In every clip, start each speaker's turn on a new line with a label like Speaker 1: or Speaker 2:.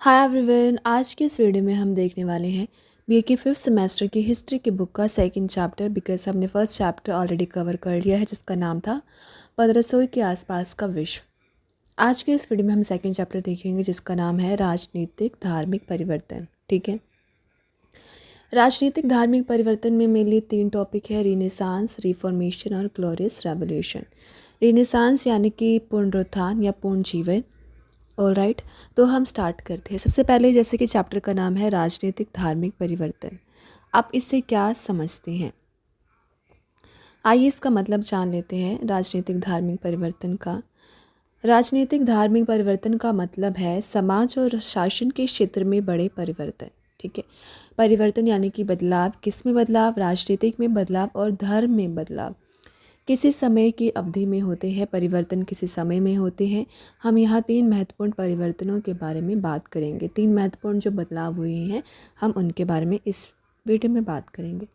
Speaker 1: Hi everyone, आज के इस वीडियो में हम देखने वाले हैं बीए के 5th सेमेस्टर की हिस्ट्री की बुक का सेकंड चैप्टर। बिकॉज हमने फर्स्ट चैप्टर ऑलरेडी कवर कर लिया है जिसका नाम था 1500 के आसपास का विश्व। आज के इस वीडियो में हम सेकंड चैप्टर देखेंगे जिसका नाम है राजनीतिक धार्मिक परिवर्तन। ठीक है, राजनीतिक धार्मिक परिवर्तन में मेनली 3 टॉपिक है, रिनेसांस, रिफॉर्मेशन और ग्लोरियस रेवोल्यूशन। रिनेसांस यानी कि पुनरुत्थान या पुनर्जीवन। ऑल राइट, तो हम स्टार्ट करते हैं। सबसे पहले जैसे कि चैप्टर का नाम है राजनीतिक धार्मिक परिवर्तन, आप इससे क्या समझते हैं? आइए इसका मतलब जान लेते हैं। राजनीतिक धार्मिक परिवर्तन का मतलब है समाज और शासन के क्षेत्र में बड़े परिवर्तन। ठीक है, परिवर्तन यानी कि बदलाव। किस में बदलाव? राजनीतिक में बदलाव और धर्म में बदलाव। किसी समय की अवधि में होते हैं परिवर्तन, किसी समय में होते हैं। हम यहाँ 3 महत्वपूर्ण परिवर्तनों के बारे में बात करेंगे। 3 महत्वपूर्ण जो बदलाव हुए हैं हम उनके बारे में इस वीडियो में बात करेंगे।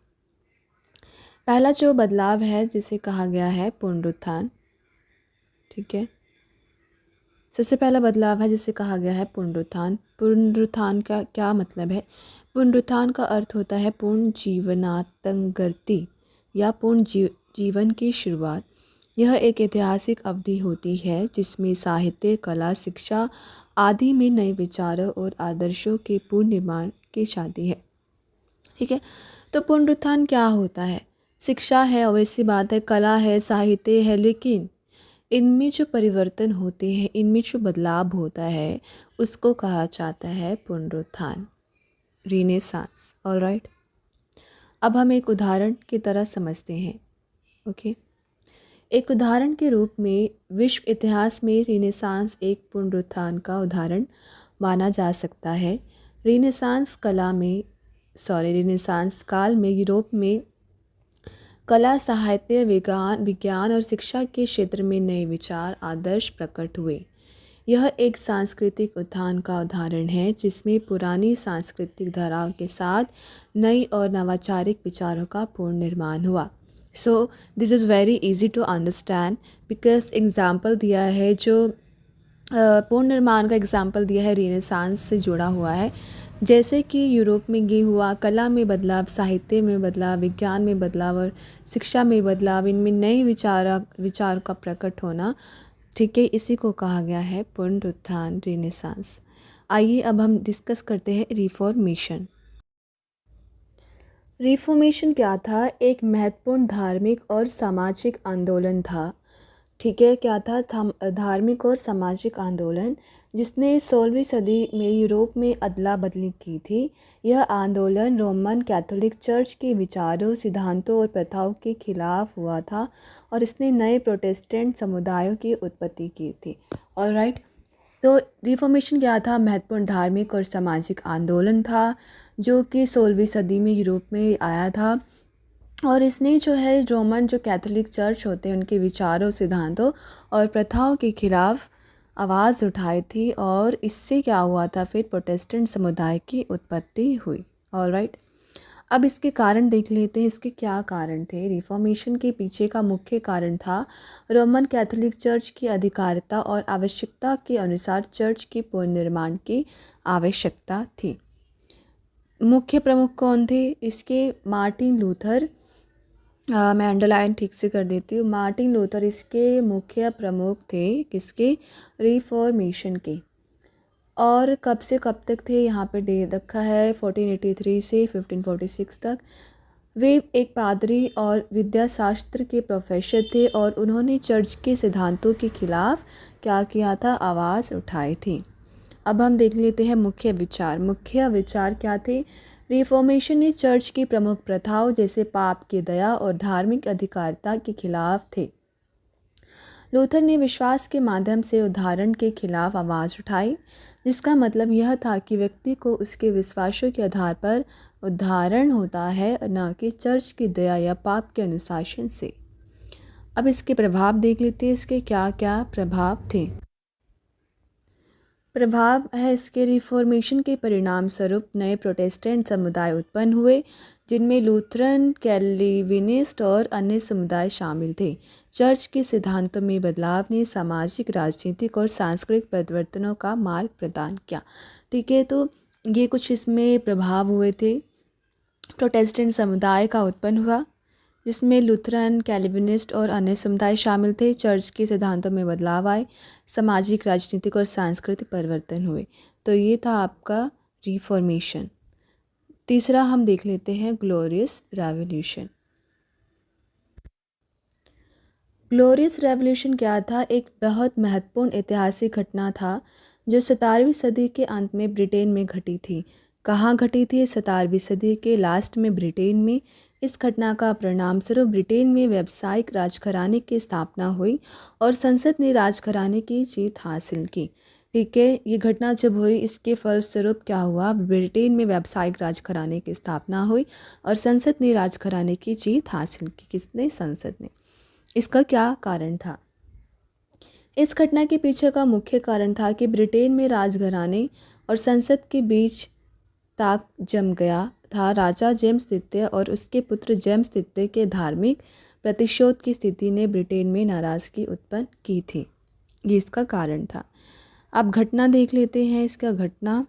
Speaker 1: पहला जो बदलाव है जिसे कहा गया है पुनरुत्थान। ठीक है, सबसे पहला बदलाव है जिसे कहा गया है पुनरुत्थान। पुनरुत्थान का क्या मतलब है? पुनरुत्थान का अर्थ होता है पूर्ण जीवनातंगति या जीवन की शुरुआत। यह एक ऐतिहासिक अवधि होती है जिसमें साहित्य, कला, शिक्षा आदि में नए विचारों और आदर्शों के पुनर्निर्माण की शादी है। ठीक है, तो पुनरुत्थान क्या होता है? शिक्षा है, वैसी बात है, कला है, साहित्य है, लेकिन इनमें जो परिवर्तन होते हैं, इनमें जो बदलाव होता है उसको कहा जाता है पुनरुत्थान, रीनेसांस। ऑल राइट, अब हम एक उदाहरण की तरह समझते हैं। ओके, एक उदाहरण के रूप में विश्व इतिहास में रीनेसांस एक पुनरुत्थान का उदाहरण माना जा सकता है। रीनेसांस काल में यूरोप में कला, साहित्य, विज्ञान और शिक्षा के क्षेत्र में नए विचार, आदर्श प्रकट हुए। यह एक सांस्कृतिक उत्थान का उदाहरण है जिसमें पुरानी सांस्कृतिक धाराओं के साथ नई और नवाचारिक विचारों का पुनर्निर्माण हुआ। So this is very easy to understand because example दिया है जो पुनर्निर्माण का एग्ज़ाम्पल दिया है रीनेसांस से जुड़ा हुआ है। जैसे कि यूरोप में ये हुआ, कला में बदलाव, साहित्य में बदलाव, विज्ञान में बदलाव और शिक्षा में बदलाव, इनमें नए विचार का प्रकट होना। ठीक है, इसी को कहा गया है पुनरुत्थान, रीनेसांस। आइए अब हम डिस्कस करते हैं रिफॉर्मेशन। रिफॉर्मेशन क्या था? एक महत्वपूर्ण धार्मिक और सामाजिक आंदोलन था। ठीक है, क्या था? धार्मिक और सामाजिक आंदोलन जिसने 16वीं सदी में यूरोप में अदला बदली की थी। यह आंदोलन रोमन कैथोलिक चर्च के विचारों, सिद्धांतों और प्रथाओं के खिलाफ हुआ था और इसने नए प्रोटेस्टेंट समुदायों की उत्पत्ति की थी। ऑलराइट, तो रिफॉर्मेशन क्या था? महत्वपूर्ण धार्मिक और सामाजिक आंदोलन था जो कि 16वीं सदी में यूरोप में आया था और इसने जो है रोमन जो कैथोलिक चर्च होते हैं उनके विचारों, सिद्धांतों और प्रथाओं के खिलाफ आवाज़ उठाई थी और इससे क्या हुआ था? फिर प्रोटेस्टेंट समुदाय की उत्पत्ति हुई। ऑलराइट, अब इसके कारण देख लेते हैं। इसके क्या कारण थे? रिफॉर्मेशन के पीछे का मुख्य कारण था रोमन कैथोलिक चर्च की अधिकारिता और आवश्यकता के अनुसार चर्च के पुनर्निर्माण की आवश्यकता थी। मुख्य प्रमुख कौन थे इसके? Martin Luther. मैं अंडरलाइन ठीक से कर देती हूँ। मार्टिन लूथर इसके मुख्य प्रमुख थे। किसके? रिफॉर्मेशन के। और कब से कब तक थे? यहाँ पे दे रखा है 1483 से 1546 तक। वे एक पादरी और विद्याशास्त्र के प्रोफेसर थे और उन्होंने चर्च के सिद्धांतों के खिलाफ क्या किया था? आवाज़ उठाई थी। अब हम देख लेते हैं मुख्य विचार। मुख्य विचार क्या थे? रिफॉर्मेशन ने चर्च की प्रमुख प्रथाओं जैसे पाप की दया और धार्मिक अधिकारिता के खिलाफ थे। लूथर ने विश्वास के माध्यम से उद्धारण के खिलाफ आवाज़ उठाई, जिसका मतलब यह था कि व्यक्ति को उसके विश्वासों के आधार पर उद्धारण होता है, न कि चर्च की दया या पाप के अनुशासन से। अब इसके प्रभाव देख लेते हैं। इसके क्या क्या प्रभाव थे? प्रभाव है इसके रिफॉर्मेशन के परिणाम स्वरूप नए प्रोटेस्टेंट समुदाय उत्पन्न हुए, जिनमें लूथरन, कैल्विनिस्ट और अन्य समुदाय शामिल थे। चर्च के सिद्धांतों में बदलाव ने सामाजिक, राजनीतिक और सांस्कृतिक परिवर्तनों का मार्ग प्रदान किया। ठीक है, तो ये कुछ इसमें प्रभाव हुए थे। प्रोटेस्टेंट समुदाय का उत्पन्न हुआ, जिसमें लूथरन, कैल्विनिस्ट और अन्य समुदाय शामिल थे। चर्च के सिद्धांतों में बदलाव आए, सामाजिक, राजनीतिक और सांस्कृतिक परिवर्तन हुए। तो ये था आपका रिफॉर्मेशन। तीसरा हम देख लेते हैं ग्लोरियस रेवोल्यूशन। ग्लोरियस रेवोल्यूशन क्या था? एक बहुत महत्वपूर्ण ऐतिहासिक घटना था जो 17वीं सदी के अंत में ब्रिटेन में घटी थी। कहाँ घटी थी? 17वीं सदी के लास्ट में ब्रिटेन में। इस घटना का परिणाम स्वरूप ब्रिटेन में व्यावसायिक राजघराने की स्थापना हुई और संसद ने राजघराने की जीत हासिल की। ठीक है, ये घटना जब हुई, इसके फलस्वरूप क्या हुआ? ब्रिटेन में व्यावसायिक राजघराने की स्थापना हुई और संसद ने राजघराने की जीत हासिल की। किसने? संसद ने। इसका क्या कारण था? इस घटना के पीछे का मुख्य कारण था कि ब्रिटेन में राजघराने और संसद के बीच ताक जम गया था। राजा जेम्स तृतीय और उसके पुत्र जेम्स तृतीय के धार्मिक प्रतिशोध की स्थिति ने ब्रिटेन में नाराज़गी उत्पन्न की थी। ये इसका कारण था। अब घटना देख लेते हैं। इसका घटना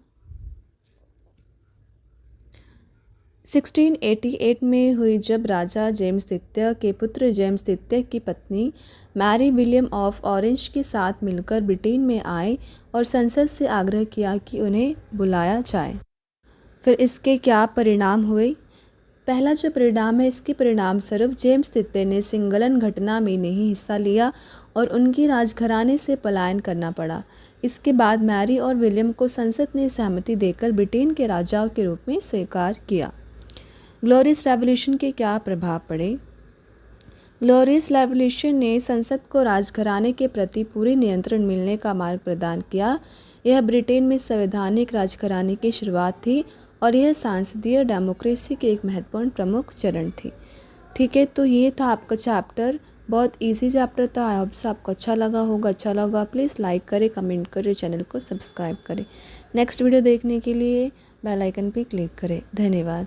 Speaker 1: 1688 में हुई, जब राजा जेम्स तृतीय के पुत्र जेम्स तृतीय की पत्नी मैरी विलियम ऑफ ऑरेंज के साथ मिलकर ब्रिटेन में आए और संसद से आग्रह किया कि उन्हें बुलाया जाए। फिर इसके क्या परिणाम हुए? पहला जो परिणाम है, इसके परिणाम स्वरूप जेम्स तृतीय ने सिंगलन घटना में नहीं हिस्सा लिया और उनकी राजघराने से पलायन करना पड़ा। इसके बाद मैरी और विलियम को संसद ने सहमति देकर ब्रिटेन के राजाओं के रूप में स्वीकार किया। ग्लोरियस रेवोल्यूशन के क्या प्रभाव पड़े? ग्लोरियस रेवोल्यूशन ने संसद को राजघराने के प्रति पूरी नियंत्रण मिलने का मार्ग प्रदान किया। यह ब्रिटेन में संवैधानिक राजघराने की शुरुआत थी और यह सांसदीय डेमोक्रेसी के एक महत्वपूर्ण प्रमुख चरण थी। ठीक है, तो ये था आपका चैप्टर। बहुत इजी चैप्टर था। आई होप से आपको अच्छा लगा होगा। अच्छा लगा प्लीज़ लाइक करें, कमेंट करें, चैनल को सब्सक्राइब करें। नेक्स्ट वीडियो देखने के लिए बेल आइकन पर क्लिक करें। धन्यवाद।